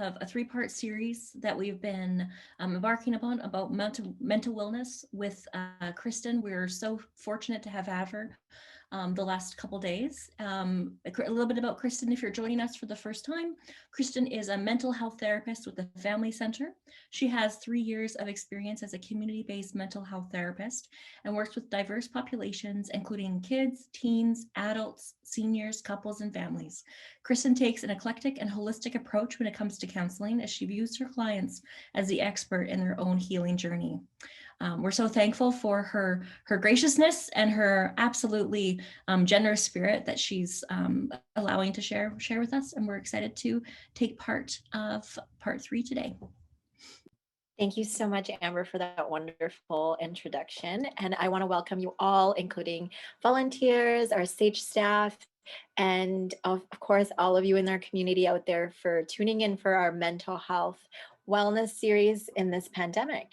a three-part series that we've been embarking upon about mental wellness with Kristen. We're so fortunate to have had her the last couple days. A little bit about Kristen, if you're joining us for the first time. Kristen is a mental health therapist with the Family Center. She has 3 years of experience as a community-based mental health therapist and works with diverse populations, including kids, teens, adults, seniors, couples, and families. Kristen takes an eclectic and holistic approach when it comes to counseling, as she views her clients as the expert in their own healing journey. We're so thankful for her graciousness and her absolutely generous spirit that she's allowing to share with us, and we're excited to take part of part 3 today. Thank you so much, Amber, for that wonderful introduction. And I want to welcome you all, including volunteers, our stage staff, and of course, all of you in our community out there for tuning in for our mental health wellness series in this pandemic.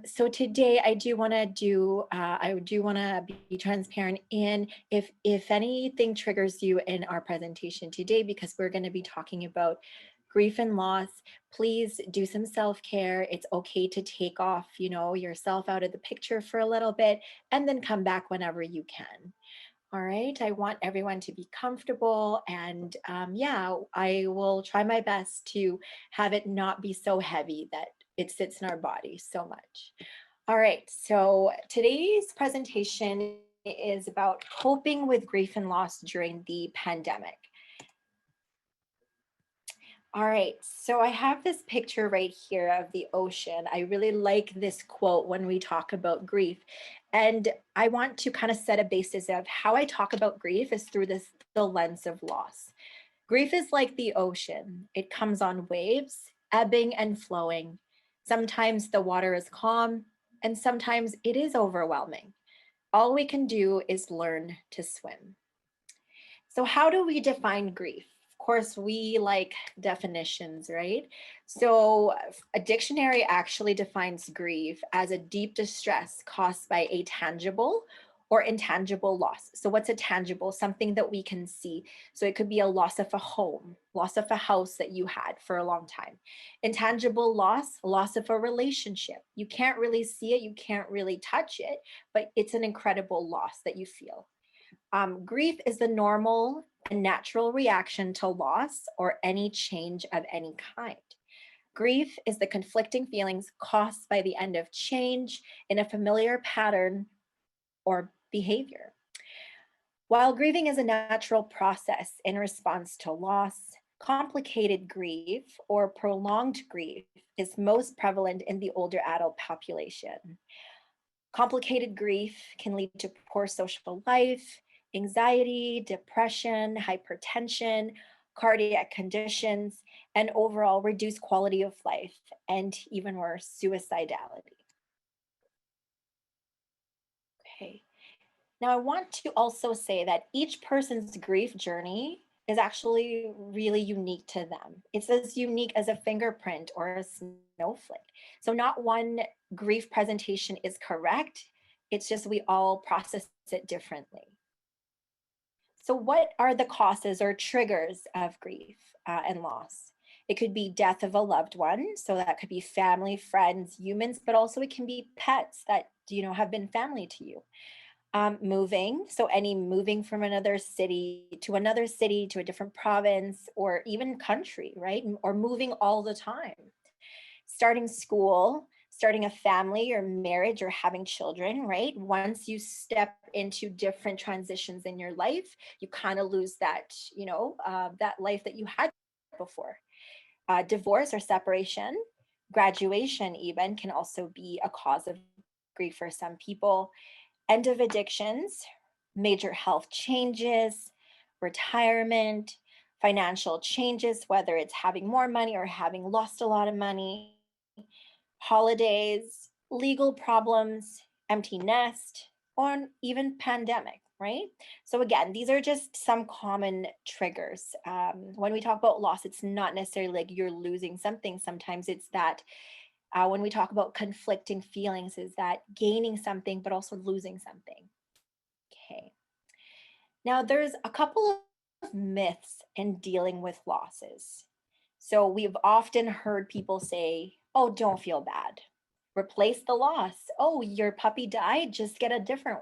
So today I do want to be transparent in if anything triggers you in our presentation today, because we're going to be talking about grief and loss. Please do some self-care. It's okay to take off, yourself out of the picture for a little bit and then come back whenever you can. All right, I want everyone to be comfortable, and I will try my best to have it not be so heavy that it sits in our body so much. All right, so today's presentation is about coping with grief and loss during the pandemic. All right, so I have this picture right here of the ocean. I really like this quote when we talk about grief. And I want to kind of set a basis of how I talk about grief is through the lens of loss. Grief is like the ocean. It comes on waves, ebbing and flowing. Sometimes the water is calm, and sometimes it is overwhelming. All we can do is learn to swim. So how do we define grief? Of course, we like definitions, right? So a dictionary actually defines grief as a deep distress caused by a tangible or intangible loss. So what's a tangible? Something that we can see. So it could be a loss of a home, loss of a house that you had for a long time. Intangible loss of a relationship. You can't really see it, you can't really touch it, but it's an incredible loss that you feel. Grief is the normal and natural reaction to loss or any change of any kind. Grief is the conflicting feelings caused by the end of change in a familiar pattern or behavior. While grieving is a natural process in response to loss, complicated grief or prolonged grief is most prevalent in the older adult population. Complicated grief can lead to poor social life, anxiety, depression, hypertension, cardiac conditions, and overall reduced quality of life, and even worse, suicidality. Okay. Now, I want to also say that each person's grief journey is actually really unique to them. It's as unique as a fingerprint or a snowflake. So not one grief presentation is correct. It's just we all process it differently. So what are the causes or triggers of grief and loss? It could be death of a loved one. So that could be family, friends, humans, but also it can be pets that, have been family to you. Moving, so any moving from another city to a different province, or even country, right? Or moving all the time. Starting school, starting a family or marriage or having children, right? Once you step into different transitions in your life, you kind of lose that, that life that you had before. Divorce or separation, graduation even can also be a cause of grief for some people. End of addictions, major health changes, retirement, financial changes, whether it's having more money or having lost a lot of money, holidays, legal problems, empty nest, or even pandemic, right? So again, these are just some common triggers. When we talk about loss, it's not necessarily like you're losing something. Sometimes it's that when we talk about conflicting feelings, is that gaining something, but also losing something. Okay. Now there's a couple of myths in dealing with losses. So we've often heard people say, oh, don't feel bad. Replace the loss. Oh, your puppy died, just get a different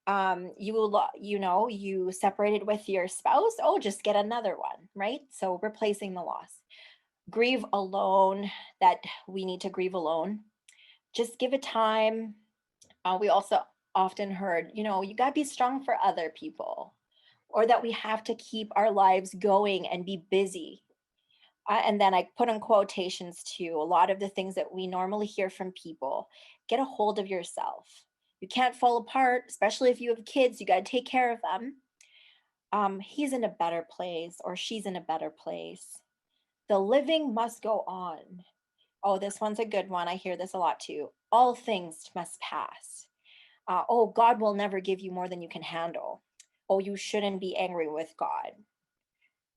one. You separated with your spouse. Oh, just get another one, right? So replacing the loss. Grieve alone, that we need to grieve alone. Just give it time. We also often heard, you got to be strong for other people, or that we have to keep our lives going and be busy. And then I put in quotations too, a lot of the things that we normally hear from people. Get a hold of yourself. You can't fall apart, especially if you have kids, you got to take care of them. He's in a better place or she's in a better place. The living must go on. Oh, this one's a good one. I hear this a lot too. All things must pass. Oh, God will never give you more than you can handle. Oh, you shouldn't be angry with God.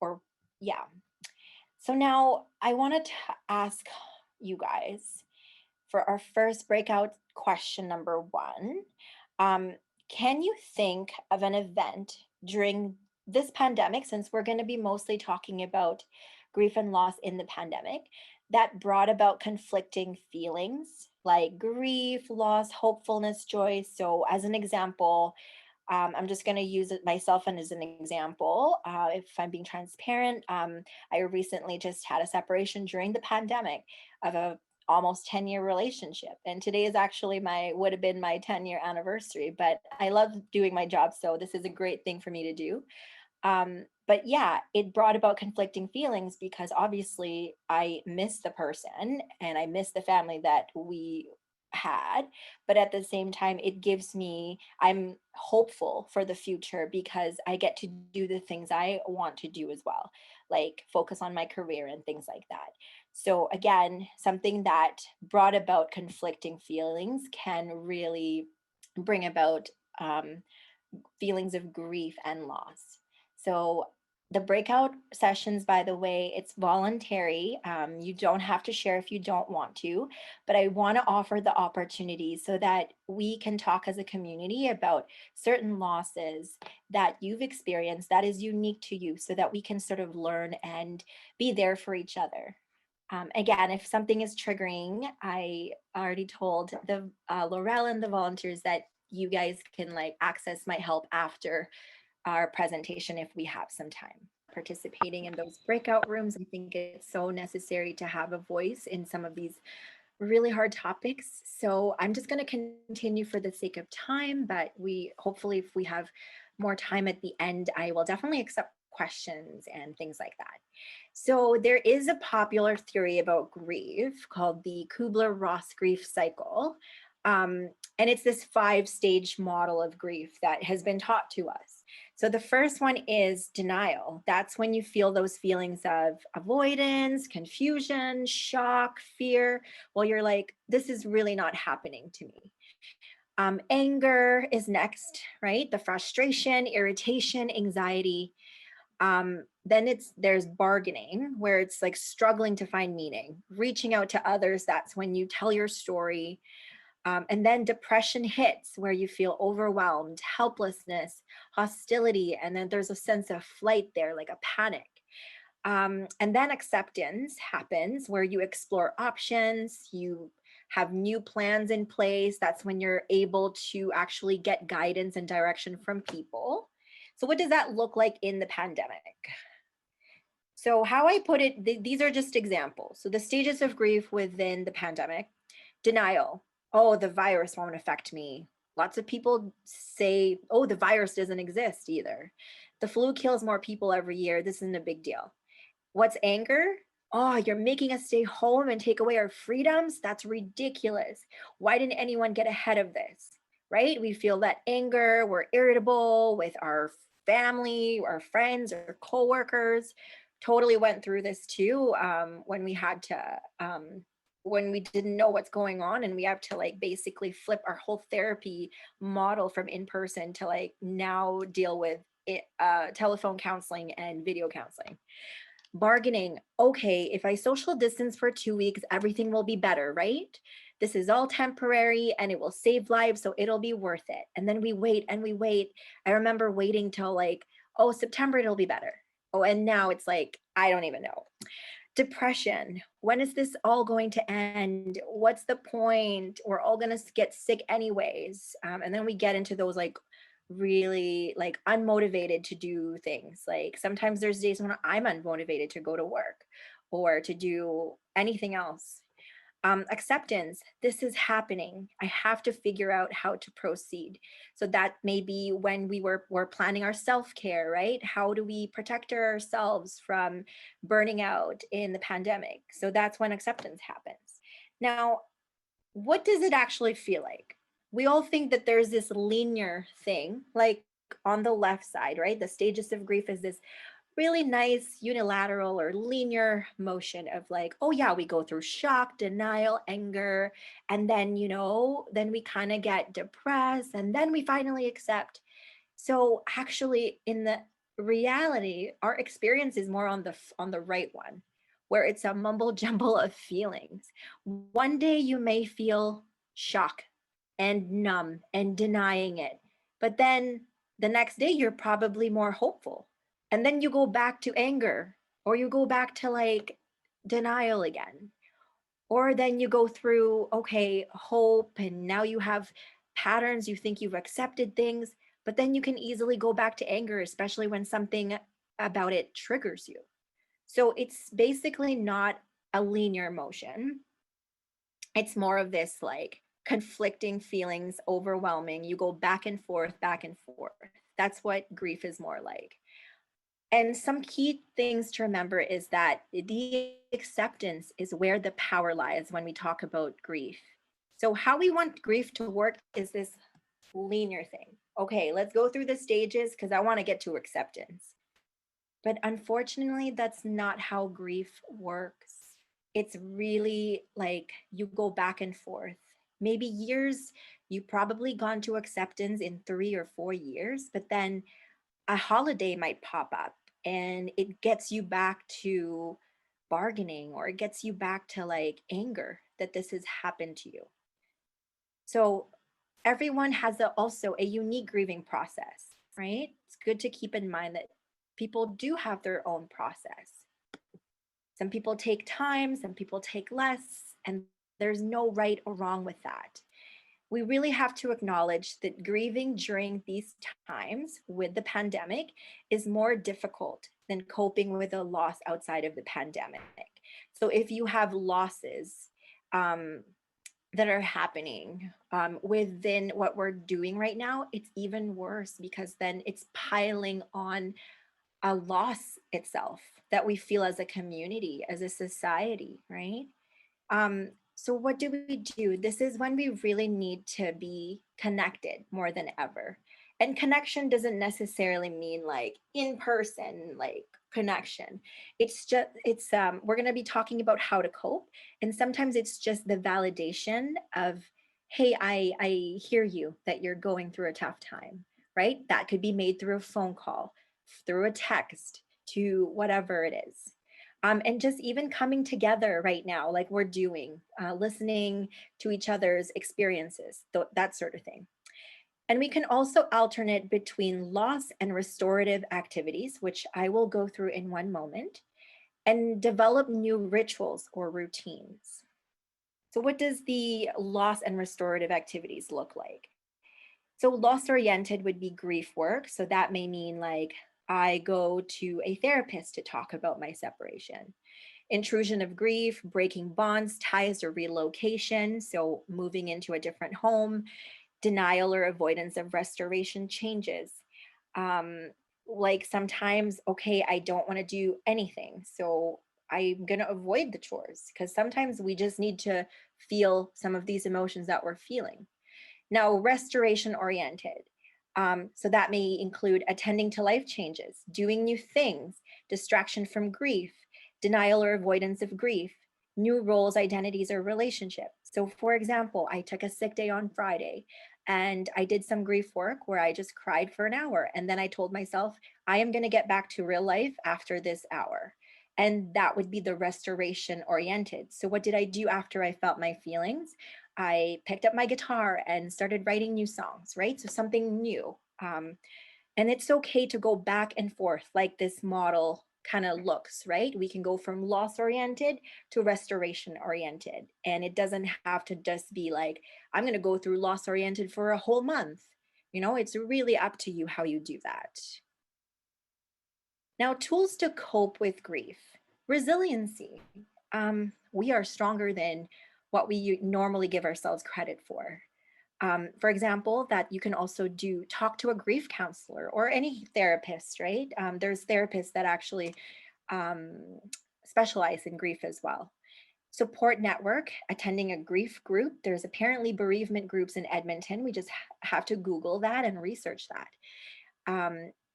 Or, yeah. So now I wanted to ask you guys for our first breakout question, number one. Um, can you think of an event during this pandemic, since we're going to be mostly talking about grief and loss in the pandemic, that brought about conflicting feelings like grief, loss, hopefulness, joy? So, as an example, I'm just going to use it myself and as an example. If I'm being transparent, I recently just had a separation during the pandemic of a almost 10-year relationship, and today is actually would have been my 10-year anniversary. But I love doing my job, so this is a great thing for me to do. But yeah, it brought about conflicting feelings because obviously I miss the person and I miss the family that we had. But at the same time, I'm hopeful for the future because I get to do the things I want to do as well, like focus on my career and things like that. So again, something that brought about conflicting feelings can really bring about feelings of grief and loss. So the breakout sessions, by the way, it's voluntary. You don't have to share if you don't want to, but I want to offer the opportunity so that we can talk as a community about certain losses that you've experienced that is unique to you so that we can sort of learn and be there for each other. Again, if something is triggering, I already told the Laurel and the volunteers that you guys can access my help after our presentation if we have some time. Participating in those breakout rooms, I think it's so necessary to have a voice in some of these really hard topics. So I'm just going to continue for the sake of time, but hopefully if we have more time at the end, I will definitely accept questions and things like that. So there is a popular theory about grief called the Kubler-Ross grief cycle. And it's this 5-stage model of grief that has been taught to us. So the first one is denial. That's when you feel those feelings of avoidance, confusion, shock, fear. Well, you're like, this is really not happening to me. Anger is next, right? The frustration, irritation, anxiety. Then there's bargaining, where it's like struggling to find meaning, reaching out to others. That's when you tell your story. And then depression hits, where you feel overwhelmed, helplessness, hostility, and then there's a sense of flight there, like a panic. And then acceptance happens, where you explore options, you have new plans in place. That's when you're able to actually get guidance and direction from people. So what does that look like in the pandemic? So how I put it, these are just examples. So the stages of grief within the pandemic: denial. Oh, the virus won't affect me. Lots of people say, oh, the virus doesn't exist either. The flu kills more people every year. This isn't a big deal. What's anger? Oh, you're making us stay home and take away our freedoms? That's ridiculous. Why didn't anyone get ahead of this? Right? We feel that anger, we're irritable with our family, our friends, or coworkers. Totally went through this too, when we had to when we didn't know what's going on, and we have to basically flip our whole therapy model from in person to now deal with it, telephone counseling and video counseling. Bargaining. Okay, if I social distance for 2 weeks, everything will be better, right? This is all temporary and it will save lives, so it'll be worth it. And then we wait and we wait. I remember waiting till oh, September, it'll be better. Oh, and now it's like, I don't even know. Depression. When is this all going to end? What's the point? We're all going to get sick anyways. And then we get into those like really like unmotivated to do things. Like sometimes there's days when I'm unmotivated to go to work or to do anything else. Acceptance. This is happening. I have to figure out how to proceed. So that may be when we're planning our self-care, right? How do we protect ourselves from burning out in the pandemic? So that's when acceptance happens. Now, what does it actually feel like? We all think that there's this linear thing, like on the left side, right? The stages of grief is this really nice unilateral or linear motion of like, oh yeah, we go through shock, denial, anger, and then, then we kind of get depressed and then we finally accept. So actually in the reality, our experience is more on the right one, where it's a mumble jumble of feelings. One day you may feel shock and numb and denying it, but then the next day you're probably more hopeful. And then you go back to anger, or you go back to like denial again. Or then you go through, okay, hope, and now you have patterns, you think you've accepted things, but then you can easily go back to anger, especially when something about it triggers you. So it's basically not a linear motion. It's more of this like conflicting feelings, overwhelming. You go back and forth, back and forth. That's what grief is more like. And some key things to remember is that the acceptance is where the power lies when we talk about grief. So, how we want grief to work is this linear thing. Okay, let's go through the stages because I want to get to acceptance. But unfortunately, that's not how grief works. It's really like you go back and forth. Maybe years, you've probably gone to acceptance in 3 or 4 years, but then a holiday might pop up and it gets you back to bargaining, or it gets you back to like anger that this has happened to you. So everyone has also a unique grieving process, right? It's good to keep in mind that people do have their own process. Some people take time, some people take less, and there's no right or wrong with that. We really have to acknowledge that grieving during these times with the pandemic is more difficult than coping with a loss outside of the pandemic. So if you have losses that are happening within what we're doing right now, it's even worse because then it's piling on a loss itself that we feel as a community, as a society, right? So what do we do? This is when we really need to be connected more than ever. And connection doesn't necessarily mean like in person, like connection. We're going to be talking about how to cope, and sometimes it's just the validation of, hey, I hear you that you're going through a tough time, right? That could be made through a phone call, through a text, to whatever it is. And just even coming together right now, like we're doing, listening to each other's experiences, that sort of thing. And we can also alternate between loss and restorative activities, which I will go through in one moment, and develop new rituals or routines. So, what does the loss and restorative activities look like? So, loss oriented would be grief work. So, that may mean like I go to a therapist to talk about my separation. Intrusion of grief, breaking bonds, ties, or relocation. So, moving into a different home, denial or avoidance of restoration changes. Um, like sometimes, okay, I don't want to do anything. So, I'm going to avoid the chores because sometimes we just need to feel some of these emotions that we're feeling. Now, restoration oriented. So that may include attending to life changes, doing new things, distraction from grief, denial or avoidance of grief, new roles, identities, or relationships. So, for example, I took a sick day on Friday and I did some grief work where I just cried for an hour. And then I told myself, I am going to get back to real life after this hour. And that would be the restoration oriented. So, what did I do after I felt my feelings? I picked up my guitar and started writing new songs, right? So something new. And it's okay to go back and forth like this model kind of looks, right? We can go from loss oriented to restoration oriented. And it doesn't have to just be like, I'm going to go through loss oriented for a whole month. It's really up to you how you do that. Now, tools to cope with grief. Resiliency. We are stronger than what we normally give ourselves credit for. For example, that you can also do talk to a grief counselor or any therapist, right? There's therapists that actually um, specialize in grief as well. Support network, attending a grief group. There's apparently bereavement groups in Edmonton. We just have to Google that and research that.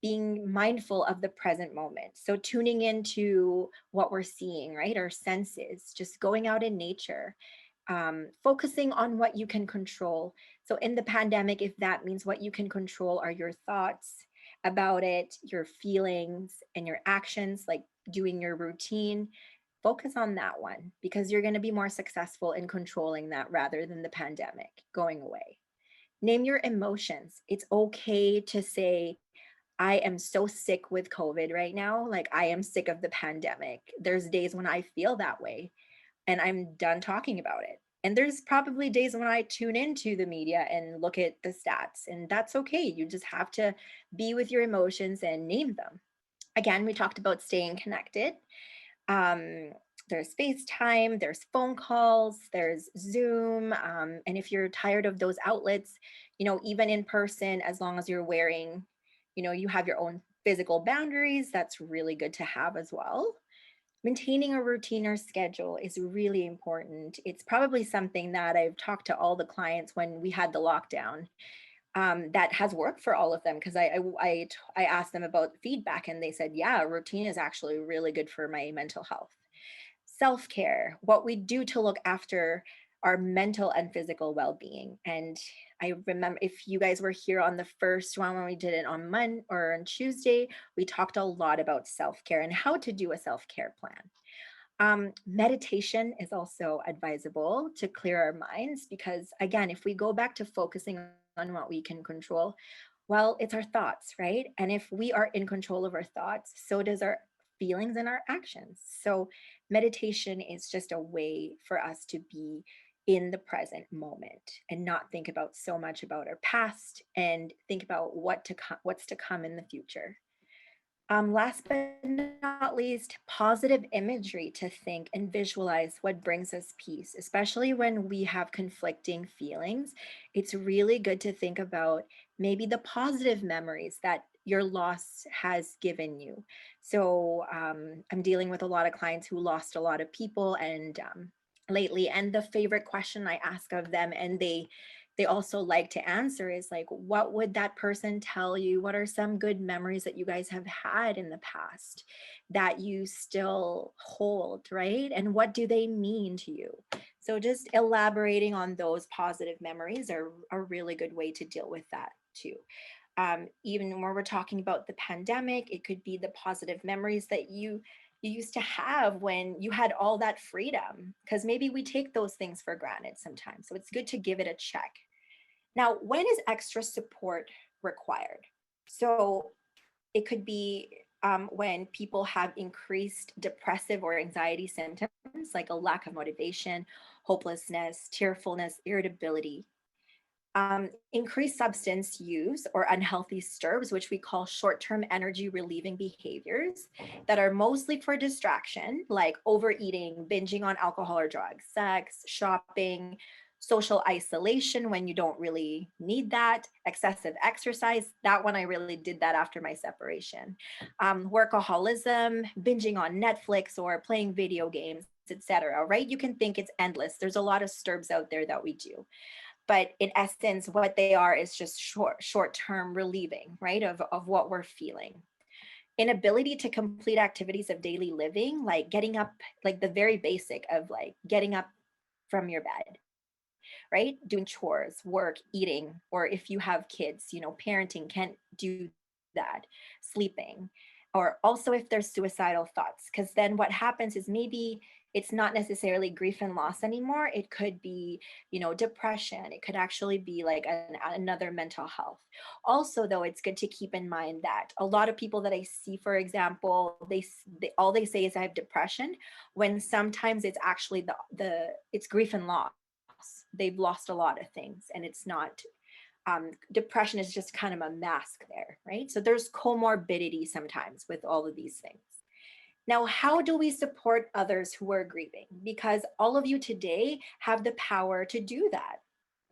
Being mindful of the present moment. So tuning into what we're seeing, right? Our senses, just going out in nature, focusing on what you can control. So in the pandemic, if that means what you can control are your thoughts about it, your feelings and your actions, like doing your routine, focus on that one because you're going to be more successful in controlling that rather than the pandemic going away. Name your emotions. It's okay to say, I am so sick with COVID right now. Like, I am sick of the pandemic. There's days when I feel that way and I'm done talking about it. And there's probably days when I tune into the media and look at the stats, and that's okay. You just have to be with your emotions and name them. Again, we talked about staying connected. Um, there's FaceTime, there's phone calls, there's Zoom. And if you're tired of those outlets, even in person, as long as you're wearing, you have your own physical boundaries, that's really good to have as well. Maintaining a routine or schedule is really important. It's probably something that I've talked to all the clients when we had the lockdown, that has worked for all of them because I asked them about feedback and they said, yeah, routine is actually really good for my mental health. Self-care, what we do to look after our mental and physical well-being. And I remember if you guys were here on the first one when we did it on Monday or on Tuesday, we talked a lot about self-care and how to do a self-care plan. Meditation is also advisable to clear our minds because, again, if we go back to focusing on what we can control, well, it's our thoughts, right? And if we are in control of our thoughts, so does our feelings and our actions. So, meditation is just a way for us to be in the present moment and not think about so much about our past and think about what's to come in the future. Last but not least, positive imagery to think and visualize what brings us peace, especially when we have conflicting feelings. It's really good to think about maybe the positive memories that your loss has given you. So I'm dealing with a lot of clients who lost a lot of people and lately, and the favorite question I ask of them, and they also like to answer is like, what would that person tell you? What are some good memories that you guys have had in the past that you still hold, right? And what do they mean to you? So just elaborating on those positive memories are a really good way to deal with that too. Even when we're talking about the pandemic, it could be the positive memories that you used to have when you had all that freedom, because maybe we take those things for granted sometimes. So it's good to give it a check. Now, when is extra support required? So it could be when people have increased depressive or anxiety symptoms, like a lack of motivation, hopelessness, tearfulness, irritability, increased substance use or unhealthy stirs, which we call short-term energy relieving behaviors that are mostly for distraction, like overeating, binging on alcohol or drugs, sex, shopping, social isolation when you don't really need that, excessive exercise. That one, I really did that after my separation. Workaholism, binging on Netflix or playing video games, etc. Right? You can think it's endless. There's a lot of stirs out there that we do. But in essence, what they are is just short-term relieving, right, of what we're feeling. Inability to complete activities of daily living, like getting up, like the very basic of like getting up from your bed, right? Doing chores, work, eating, or if you have kids, parenting can't do that, sleeping, or also if there's suicidal thoughts, because then what happens is maybe it's not necessarily grief and loss anymore. It could be, depression. It could actually be like another mental health. Also, though, it's good to keep in mind that a lot of people that I see, for example, they all they say is I have depression, when sometimes it's actually it's grief and loss. They've lost a lot of things, and it's not, depression is just kind of a mask there, right? So there's comorbidity sometimes with all of these things. Now, how do we support others who are grieving? Because all of you today have the power to do that,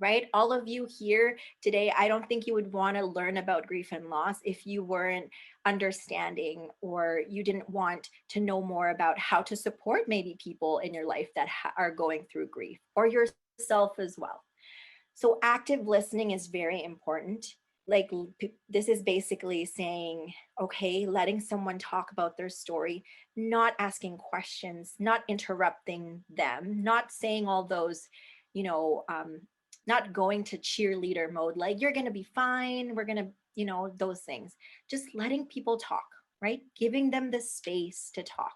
right? All of you here today, I don't think you would want to learn about grief and loss if you weren't understanding, or you didn't want to know more about how to support maybe people in your life that are going through grief, or yourself as well. So active listening is very important. Like, this is basically saying, okay, letting someone talk about their story, not asking questions, not interrupting them, not saying all those, you know, not going to cheerleader mode, like you're going to be fine, we're going to, those things. Just letting people talk, right? Giving them the space to talk.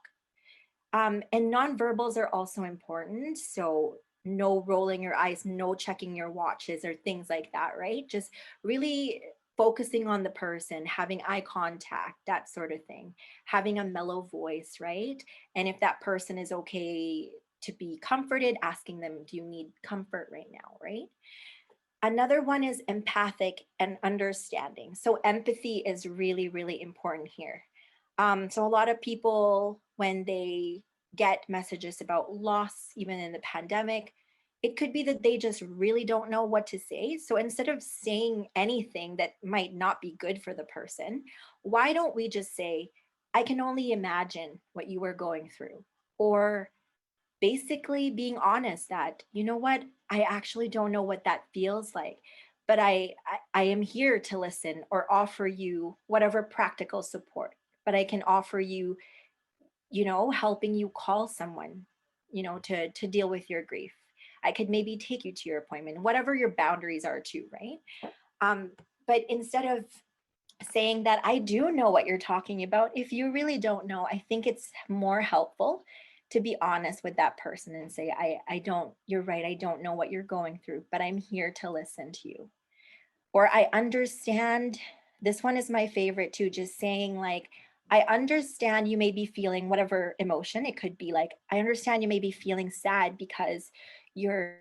And nonverbals are also important. So no rolling your eyes, no checking your watches or things like that, right? Just really focusing on the person, having eye contact, that sort of thing, having a mellow voice, right? And if that person is okay to be comforted, asking them, do you need comfort right now, right? Another one is empathic and understanding. So empathy is really, really important here. So a lot of people, when they get messages about loss, even in the pandemic, it could be that they just really don't know what to say. So instead of saying anything that might not be good for the person, why don't we just say, I can only imagine what you were going through? Or basically being honest that, you know what, I actually don't know what that feels like, but I am here to listen or offer you whatever practical support. But I can offer you, helping you call someone, to deal with your grief. I could maybe take you to your appointment, whatever your boundaries are too, right? um, but instead of saying that I do know what you're talking about, if you really don't know, I think it's more helpful to be honest with that person and say, I don't, you're right, I don't know what you're going through, but I'm here to listen to you. Or I understand, this one is my favorite too, just saying like, I understand you may be feeling whatever emotion. It could be like, I understand you may be feeling sad because your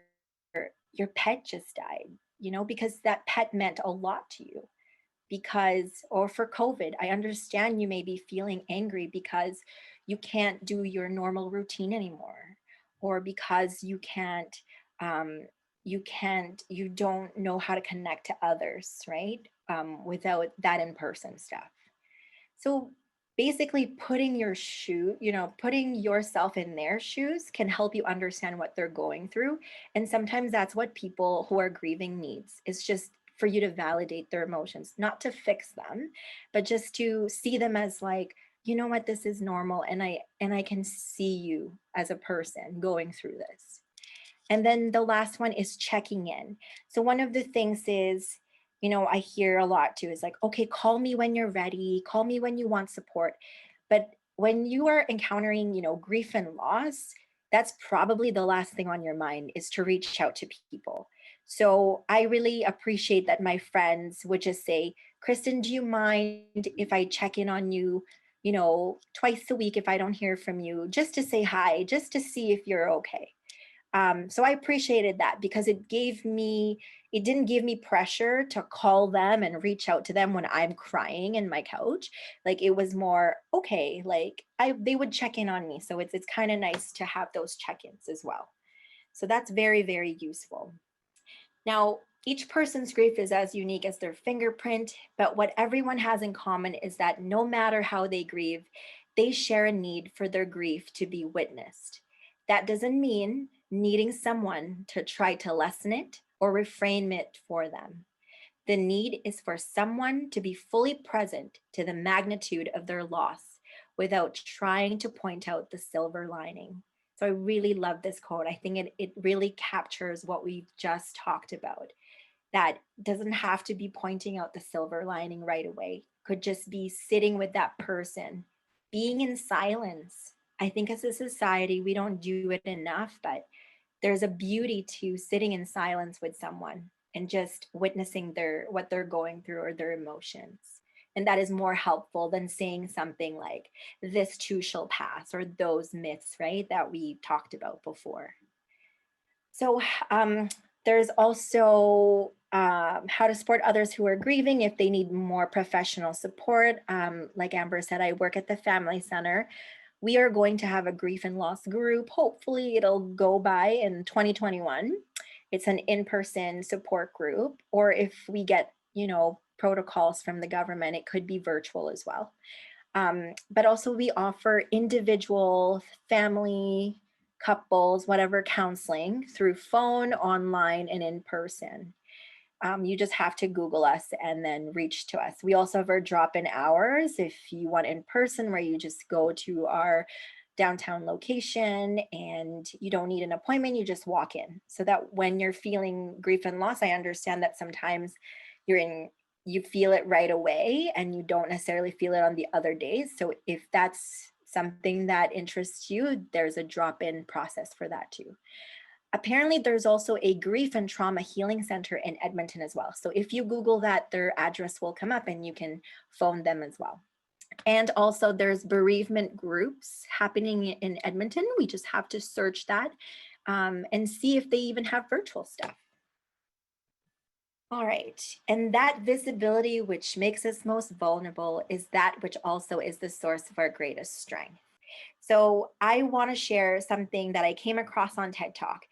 your pet just died, because that pet meant a lot to you. Because, or for COVID, I understand you may be feeling angry because you can't do your normal routine anymore, or because um, you don't know how to connect to others, right? Without that in-person stuff. So basically putting yourself in their shoes can help you understand what they're going through. And sometimes that's what people who are grieving needs, is just for you to validate their emotions, not to fix them, but just to see them as like, you know what, this is normal, and I can see you as a person going through this. And then the last one is checking in. So one of the things is, I hear a lot too, is like, okay, call me when you're ready, call me when you want support. But when you are encountering, grief and loss, that's probably the last thing on your mind, is to reach out to people. So I really appreciate that my friends would just say, Kristen, do you mind if I check in on you, twice a week if I don't hear from you, just to say hi, just to see if you're okay. So I appreciated that, because it didn't give me pressure to call them and reach out to them when I'm crying in my couch. Like, it was more, okay, like they would check in on me. So it's kind of nice to have those check-ins as well. So that's very, very useful. Now, each person's grief is as unique as their fingerprint, but what everyone has in common is that no matter how they grieve, they share a need for their grief to be witnessed. That doesn't mean needing someone to try to lessen it or reframe it for them. The need is for someone to be fully present to the magnitude of their loss without trying to point out the silver lining. So I really love this quote. I think it really captures what we've just talked about. That doesn't have to be pointing out the silver lining right away. Could just be sitting with that person, being in silence, I think as a society, we don't do it enough, but there's a beauty to sitting in silence with someone and just witnessing what they're going through or their emotions. And that is more helpful than saying something like, this too shall pass, or those myths, right, that we talked about before. So there's also how to support others who are grieving if they need more professional support. Like Amber said, I work at the Family Center. We are going to have a grief and loss group. Hopefully it'll go by in 2021. It's an in-person support group, or if we get, protocols from the government, it could be virtual as well. But also we offer individual, family, couples, whatever counseling through phone, online, and in person. You just have to Google us and then reach to us. We also have our drop-in hours if you want in person, where you just go to our downtown location and you don't need an appointment, you just walk in. So that when you're feeling grief and loss, I understand that sometimes you feel it right away and you don't necessarily feel it on the other days. So if that's something that interests you, there's a drop-in process for that too. Apparently, there's also a grief and trauma healing center in Edmonton as well. So if you Google that, their address will come up and you can phone them as well. And also there's bereavement groups happening in Edmonton. We just have to search that and see if they even have virtual stuff. All right, and that visibility which makes us most vulnerable is that which also is the source of our greatest strength. So I want to share something that I came across on TED Talk,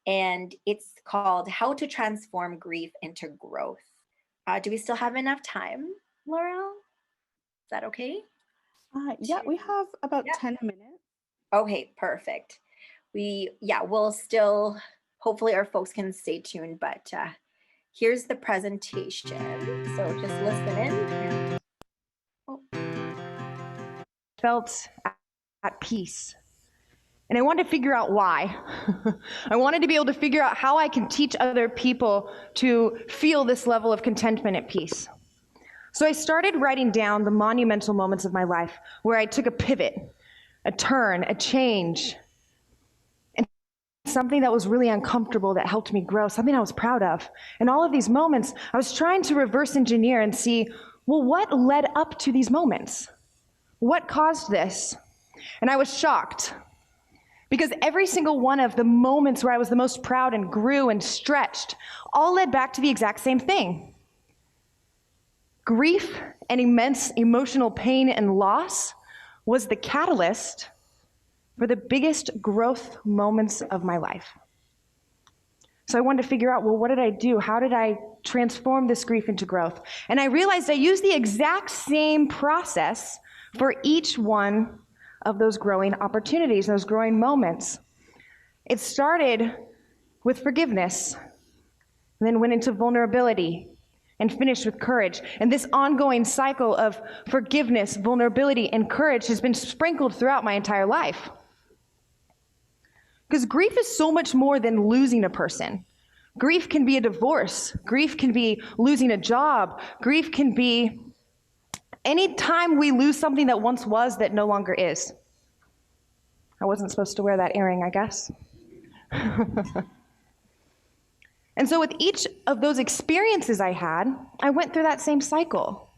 and it's called How to Transform Grief into Growth. Do we still have enough time, Laurel? Is that okay? Yeah, we have about 10 minutes. Okay, perfect. We'll still, hopefully our folks can stay tuned, but here's the presentation. So just listen in. Felt at peace. And I wanted to figure out why. I wanted to be able to figure out how I can teach other people to feel this level of contentment at peace. So I started writing down the monumental moments of my life where I took a pivot, a turn, a change, and something that was really uncomfortable that helped me grow, something I was proud of. And all of these moments, I was trying to reverse engineer and see, well, what led up to these moments? What caused this? And I was shocked, because every single one of the moments where I was the most proud and grew and stretched all led back to the exact same thing. Grief and immense emotional pain and loss was the catalyst for the biggest growth moments of my life. So I wanted to figure out, well, what did I do? How did I transform this grief into growth? And I realized I used the exact same process for each one of those growing opportunities, those growing moments. It started with forgiveness, and then went into vulnerability, and finished with courage. And this ongoing cycle of forgiveness, vulnerability, and courage has been sprinkled throughout my entire life. Because grief is so much more than losing a person. Grief can be a divorce. Grief can be losing a job. Grief can be any time we lose something that once was that no longer is. I wasn't supposed to wear that earring, I guess. And so with each of those experiences I had, I went through that same cycle.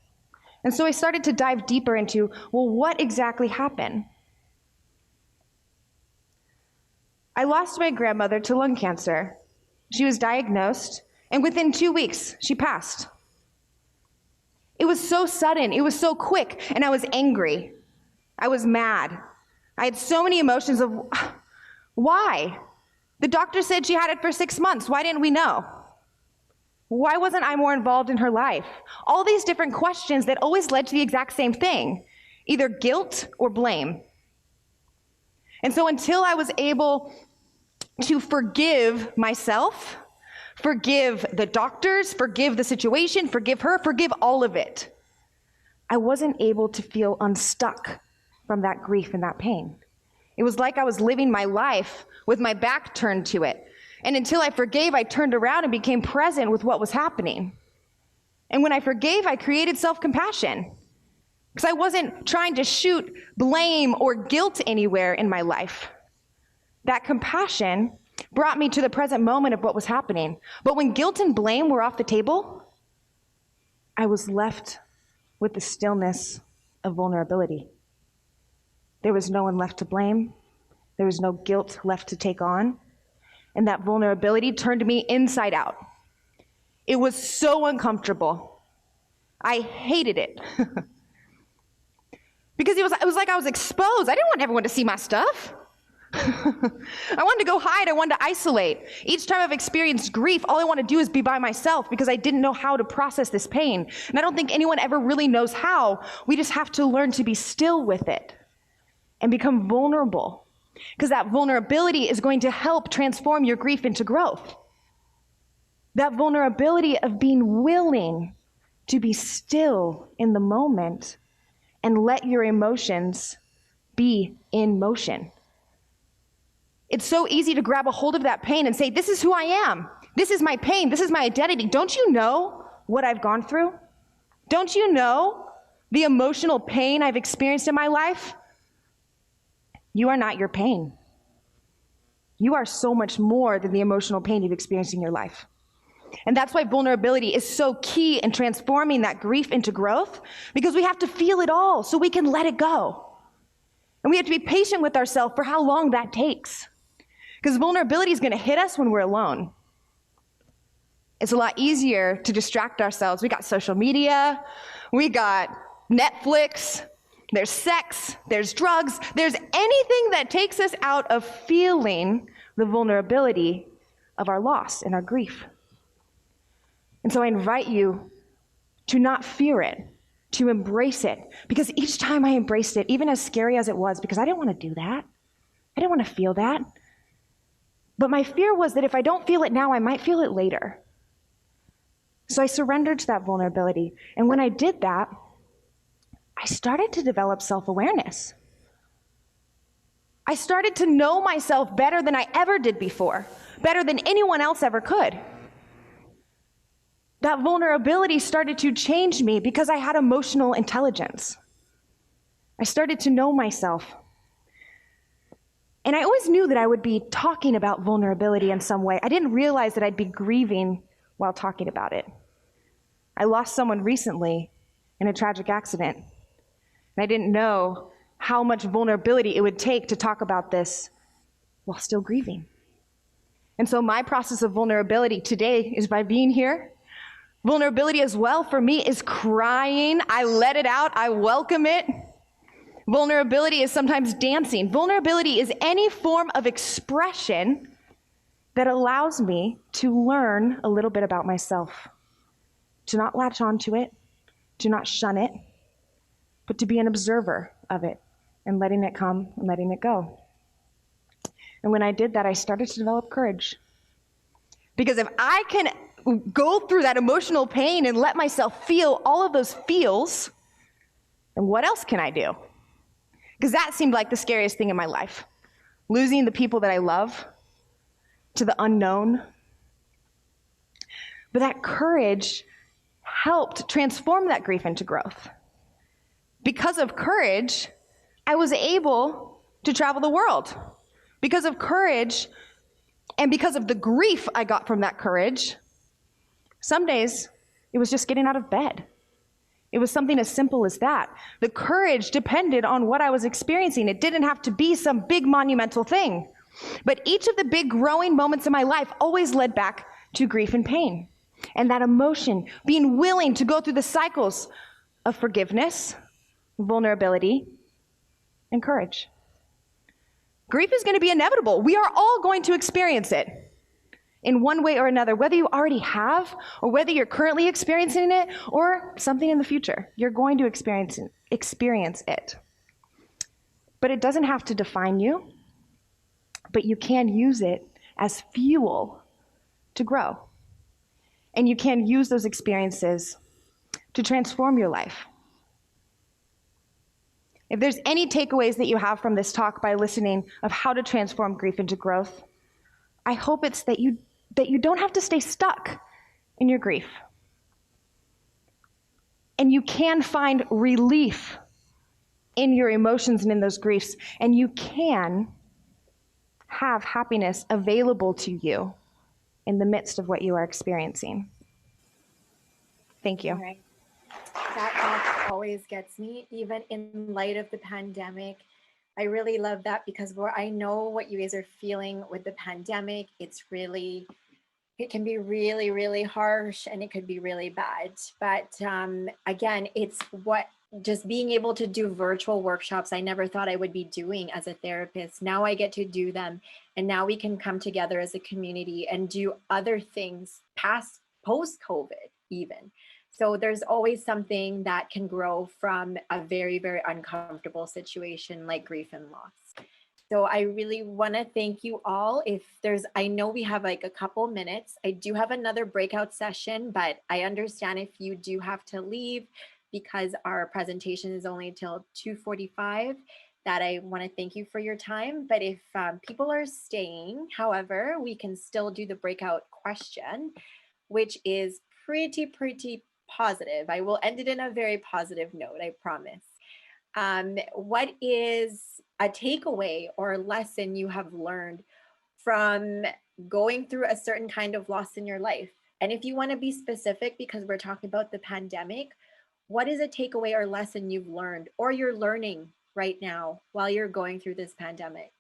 And so I started to dive deeper into, well, what exactly happened? I lost my grandmother to lung cancer. She was diagnosed, and within 2 weeks, she passed. It was so sudden, it was so quick, and I was angry. I was mad. I had so many emotions of, why? The doctor said she had it for 6 months. Why didn't we know? Why wasn't I more involved in her life? All these different questions that always led to the exact same thing, either guilt or blame. And so until I was able to forgive myself, forgive the doctors, forgive the situation, forgive her, forgive all of it, I wasn't able to feel unstuck from that grief and that pain. It was like I was living my life with my back turned to it. And until I forgave, I turned around and became present with what was happening. And when I forgave, I created self-compassion. because I wasn't trying to shoot blame or guilt anywhere in my life. That compassion brought me to the present moment of what was happening. But when guilt and blame were off the table, I was left with the stillness of vulnerability. There was no one left to blame. There was no guilt left to take on. And that vulnerability turned me inside out. It was so uncomfortable. I hated it. Because it was like I was exposed. I didn't want everyone to see my stuff. I wanted to go hide. I wanted to isolate. Each time I've experienced grief, all I want to do is be by myself because I didn't know how to process this pain. And I don't think anyone ever really knows how. We just have to learn to be still with it and become vulnerable, because that vulnerability is going to help transform your grief into growth. That vulnerability of being willing to be still in the moment and let your emotions be in motion. It's so easy to grab a hold of that pain and say, this is who I am. This is my pain. This is my identity. Don't you know what I've gone through? Don't you know the emotional pain I've experienced in my life? You are not your pain. You are so much more than the emotional pain you've experienced in your life. And that's why vulnerability is so key in transforming that grief into growth, because we have to feel it all so we can let it go. And we have to be patient with ourselves for how long that takes. Because vulnerability is going to hit us when we're alone. It's a lot easier to distract ourselves. We got social media, we got Netflix, there's sex, there's drugs, there's anything that takes us out of feeling the vulnerability of our loss and our grief. And so I invite you to not fear it, to embrace it. Because each time I embraced it, even as scary as it was, because I didn't want to do that, I didn't want to feel that. But my fear was that if I don't feel it now, I might feel it later. So I surrendered to that vulnerability. And when I did that, I started to develop self-awareness. I started to know myself better than I ever did before, better than anyone else ever could. That vulnerability started to change me because I had emotional intelligence. I started to know myself. And I always knew that I would be talking about vulnerability in some way. I didn't realize that I'd be grieving while talking about it. I lost someone recently in a tragic accident, and I didn't know how much vulnerability it would take to talk about this while still grieving. And so my process of vulnerability today is by being here. Vulnerability as well for me is crying. I let it out. I welcome it. Vulnerability is sometimes dancing. Vulnerability is any form of expression that allows me to learn a little bit about myself, to not latch onto it, to not shun it, but to be an observer of it and letting it come and letting it go. And when I did that, I started to develop courage. Because if I can go through that emotional pain and let myself feel all of those feels, then what else can I do? Because that seemed like the scariest thing in my life. Losing the people that I love to the unknown. But that courage helped transform that grief into growth. Because of courage, I was able to travel the world. Because of courage, and because of the grief I got from that courage, some days it was just getting out of bed. It was something as simple as that. The courage depended on what I was experiencing. It didn't have to be some big monumental thing. But each of the big growing moments in my life always led back to grief and pain. And that emotion, being willing to go through the cycles of forgiveness, vulnerability, and courage. Grief is going to be inevitable. We are all going to experience it in one way or another, whether you already have, or whether you're currently experiencing it, or something in the future. You're going to experience it. But it doesn't have to define you, but you can use it as fuel to grow. And you can use those experiences to transform your life. If there's any takeaways that you have from this talk by listening of how to transform grief into growth, I hope it's that you don't have to stay stuck in your grief. And you can find relief in your emotions and in those griefs, and you can have happiness available to you in the midst of what you are experiencing. Thank you. All right. That always gets me, even in light of the pandemic. I really love that because I know what you guys are feeling with the pandemic. It can be really, really harsh and it could be really bad. But again, it's just being able to do virtual workshops I never thought I would be doing as a therapist. Now I get to do them. And now we can come together as a community and do other things post-COVID even. So there's always something that can grow from a very, very uncomfortable situation like grief and loss. So I really want to thank you all. I know we have like a couple minutes. I do have another breakout session, but I understand if you do have to leave because our presentation is only till 2:45, that I want to thank you for your time. But if people are staying, however, we can still do the breakout question, which is pretty positive. I will end it in a very positive note, I promise. What is a takeaway or lesson you have learned from going through a certain kind of loss in your life? And if you want to be specific, because we're talking about the pandemic, what is a takeaway or lesson you've learned or you're learning right now while you're going through this pandemic?